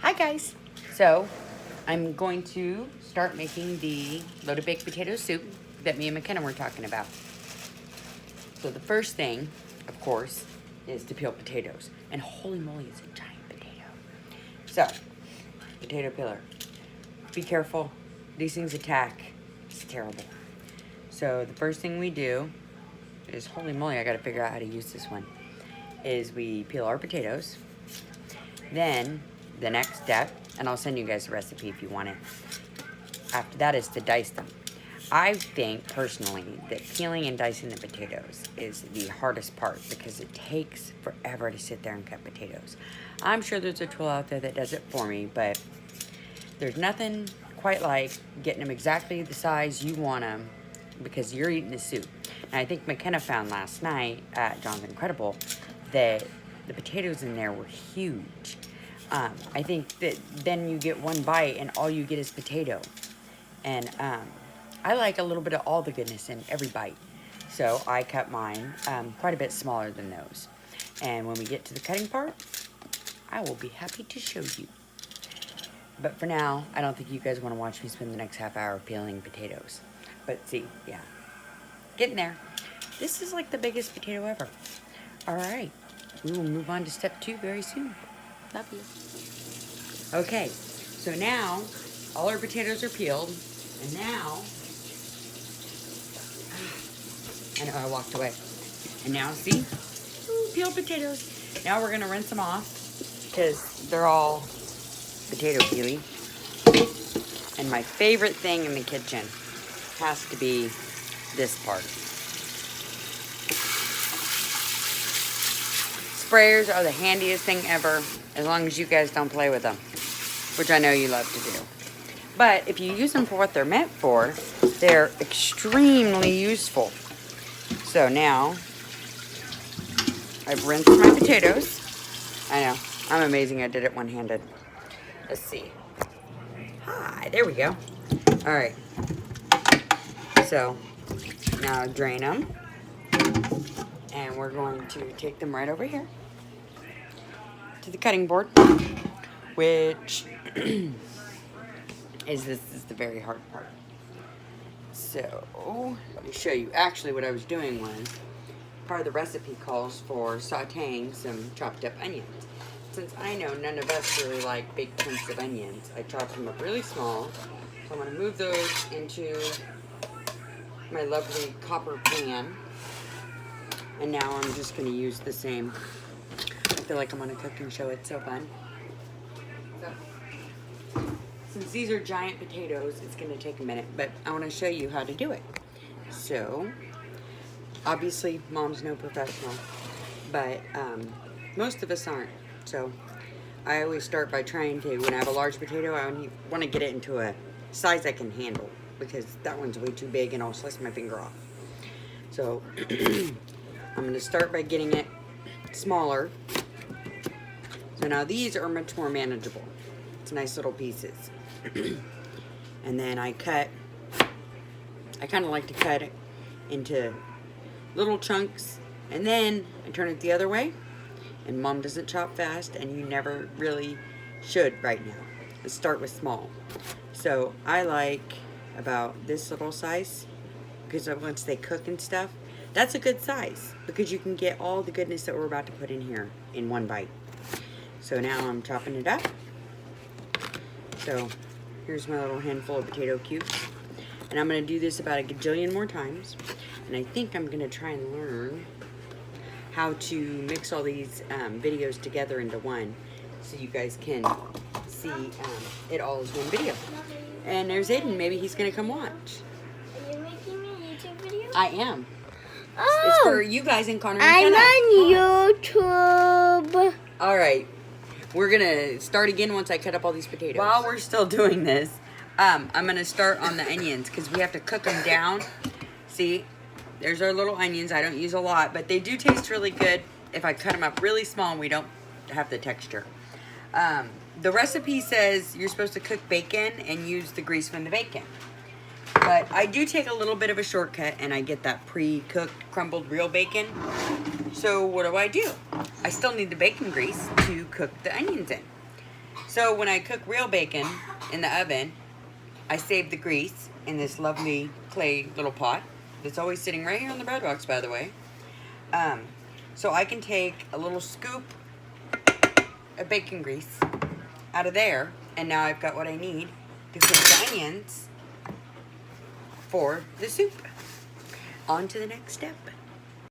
Hi guys. So I'm going to start making the loaded baked potato soup that me and McKenna were talking about. So the first thing, of course, is to peel potatoes. And holy moly, it's a giant potato. So, potato peeler. Be careful. These things attack. It's terrible. So the first thing we do is, holy moly, I gotta figure out how to use this one, is we peel our potatoes. Then the next step, and I'll send you guys the recipe if you want it, after that is to dice them. I think personally that peeling and dicing the potatoes is the hardest part because it takes forever to sit there and cut potatoes. I'm sure there's a tool out there that does it for me, but there's nothing quite like getting them exactly the size you want them because you're eating the soup. And I think McKenna found last night at John's Incredible that the potatoes in there were huge. I think that then you get one bite and all you get is potato. And I like a little bit of all the goodness in every bite. So I cut mine quite a bit smaller than those. And when we get to the cutting part, I will be happy to show you. But for now, I don't think you guys want to watch me spend the next half hour peeling potatoes. But see, yeah, getting there. This is like the biggest potato ever. All right, we will move on to step 2 very soon. Love you. Okay, so now all our potatoes are peeled, and now, I know I walked away. And now see, peeled potatoes. Now we're gonna rinse them off because they're all potato peely. And my favorite thing in the kitchen has to be this part. Sprayers are the handiest thing ever, as long as you guys don't play with them, which I know you love to do. But if you use them for what they're meant for, they're extremely useful. So now, I've rinsed my potatoes. I know, I'm amazing, I did it one-handed. Let's see. Hi, there we go. All right. So, now drain them. And we're going to take them right over here to the cutting board, which is the very hard part. So, let me show you. Actually, what I was doing was, part of the recipe calls for sauteing some chopped up onions. Since I know none of us really like big chunks of onions, I chopped them up really small. So I'm going to move those into my lovely copper pan. And now I'm just going to use the same. I feel like I'm on a cooking show. It's so fun. So, since these are giant potatoes, it's going to take a minute, but I want to show you how to do it. So, obviously, Mom's no professional, but most of us aren't. So, I always start by trying to, when I have a large potato, I want to get it into a size I can handle, because that one's way too big and I'll slice my finger off. So, I'm going to start by getting it smaller. So now these are much more manageable. It's nice little pieces. And then I kind of like to cut it into little chunks. And then I turn it the other way. And Mom doesn't chop fast, and you never really should right now. Let's start with small. So I like about this little size, because once they cook and stuff, that's a good size because you can get all the goodness that we're about to put in here in one bite. So now I'm chopping it up. So here's my little handful of potato cubes. And I'm going to do this about a gajillion more times. And I think I'm going to try and learn how to mix all these videos together into one so you guys can see it all as one video. And there's Aiden. Maybe he's going to come watch. Are you making me a YouTube video? I am. Oh, it's for you guys in Connor and Kenna. I'm on YouTube. All right. We're going to start again once I cut up all these potatoes. While we're still doing this, I'm going to start on the onions because we have to cook them down. See, there's our little onions. I don't use a lot, but they do taste really good if I cut them up really small and we don't have the texture. The recipe says you're supposed to cook bacon and use the grease from the bacon. But I do take a little bit of a shortcut and I get that pre-cooked crumbled real bacon. So what do? I still need the bacon grease to cook the onions in. So when I cook real bacon in the oven, I save the grease in this lovely clay little pot that's always sitting right here on the bread box, by the way. So I can take a little scoop of bacon grease out of there, and now I've got what I need to cook the onions for the soup. On to the next step.